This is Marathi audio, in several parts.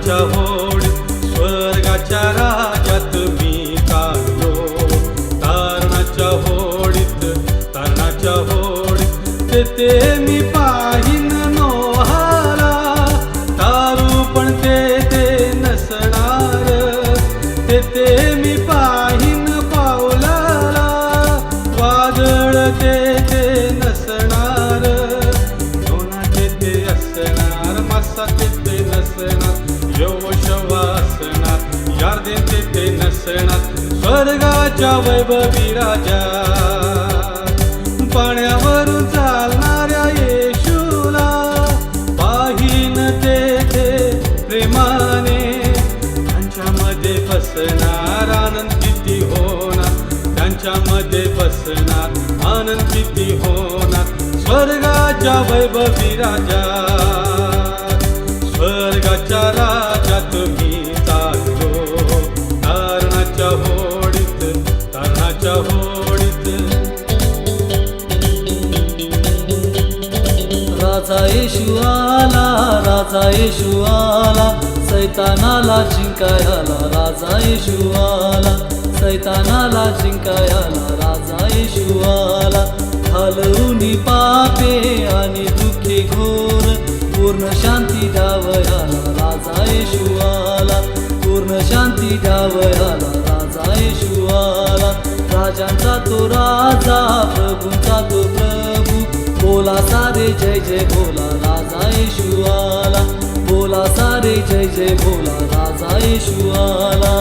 तारणाच्या होडीत स्वर्गाच्या राज्यात मी चाललो. तारणाच्या होडीत तारणाच्या होडीत तेथे मी पाहीन नोहाला. तारू पण तेथे नसणार, तेथे मी पाहीन पावलाला. वादळ तेथे नसणार, नोना तेथे असणार, मासा तेथे नसणार, यहोशवा असणार, यार्देन तेथे नसणार. स्वर्गाच्या वैभवी राजा पाण्यावरून चालणाऱ्या येशूला पाहीन तेथे प्रेमाने. त्यांच्यामध्ये बसणार आनंद किती होणार, त्यांच्यामध्ये बसणार आनंद किती होणार. स्वर्गाच्या वैभवी राजा स्वर्गाच्या राज्यात मी चाललो. तारणाच्या होडीत तारणाच्या होडीत. राजा येशू आला, राजा येशू आला, सैतानाला जिंकायला. राजा येशू आला, सैतानाला जिंकायला. राजा येशू आला, हलवूनी पापे आणि दुःखे घोर पूर्ण शांती द्यावयाला. राजा येशू आला, पूर्ण शांती द्यावयाला. राजा येशू आला, राजांचा तो राजा, प्रभूंचा तो प्रभू. बोला सारे जय जय बोला, राजा येशू आला. बोला सारे जय जय बोला, राजा येशू आला.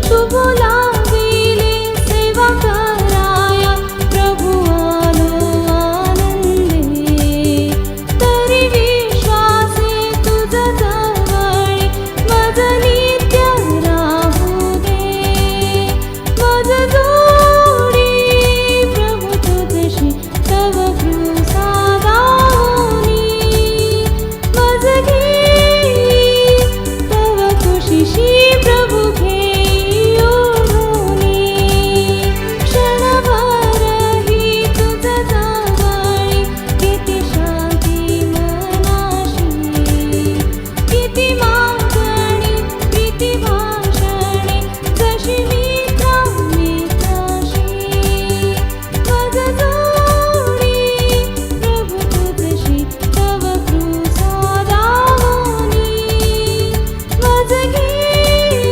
तू बोलाविले सेवा कराया, प्रभु आलो आनंदे. तरी विश्वासे तुझ जवळी मज नित्य राहू दे. मज जोडी प्रभु तुझशी तव कृसादाहुनी. मज घेई तव खुशीशी प्रभु घेई ओढुनी. क्षणभरही तुझ जवळी किती शांती मनाशी. किती मागणी प्रीती भाषणे जशी मित्रा मित्राशी. मज जोडी प्रभु तुझशी तव कृसादाहुनी. मज घेई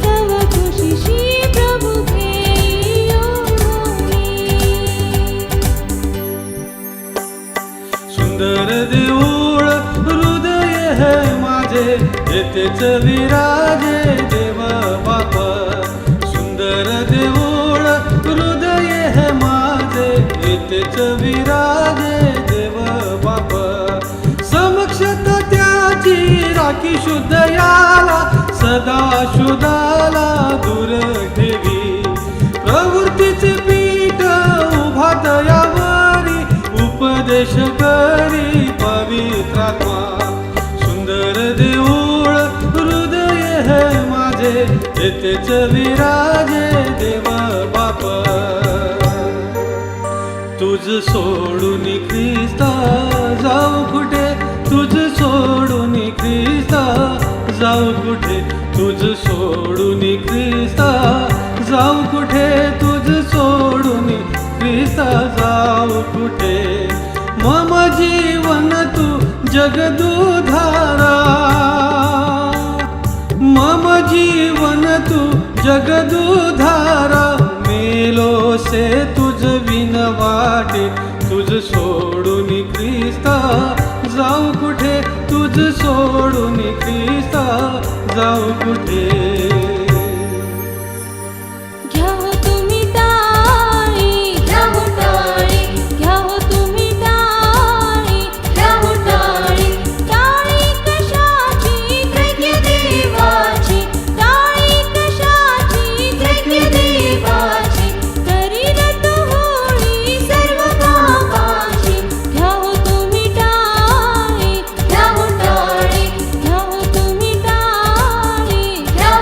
तव खुशीशी प्रभु घेई ओढुनी. सुंदर देऊळ हृदय हे माझे, येथेच विराजे देव बाप. सुंदर देऊळ हृदय हे माझे, येथेच विराजे देव बाप. समक्षता त्याची राखी शुद्ध याला, सदा शुद्धाला दूर ठेवी. प्रवृत्तीचे पीठ उभा तयावरी, उपदेश करी पवित्रात्मा. सुंदर देऊळ हृदय हे माझे, येथेच विराजे देव बाप. तुझ सोडून ख्रिस्ता जाऊ कुठे, तुझ सोडून ख्रिस्ता जाऊ कुठे. तुझ सोडून ख्रिस्ता जाऊ कुठे, तुझ सोडून ख्रिस्ता जाऊ कुठे. मम जीवन तू जगदुधारा, मम जीवन तू जगदुधारा. मेलो से तुझ बिन वाटे, तुझ सोडून ख्रिस्ता जाऊ कुठे. तुझ सोडून ख्रिस्ता जाऊ कुठे. घ्या हो तुम्ही टाळी, घ्या हो टाळी, घ्या हो तुम्ही टाळी, घ्या हो टाळी. टाळी कशाची त्रैक्य देवाची, टाळी कशाची त्रैक्य देवाची. करीन तो होळी सर्व पापाची. घ्या हो तुम्ही टाळी, घ्या हो टाळी, घ्या हो तुम्ही टाळी, घ्या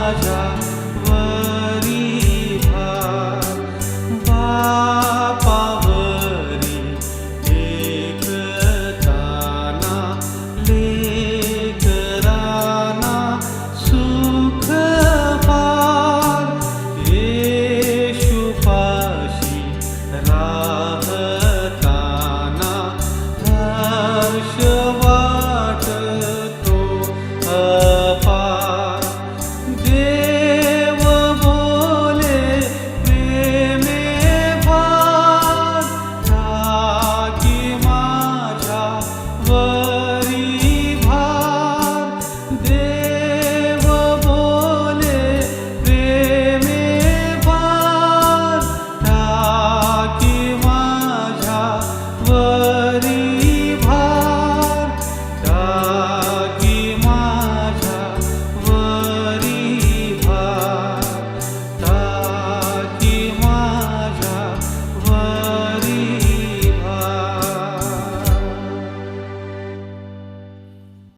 माझ्या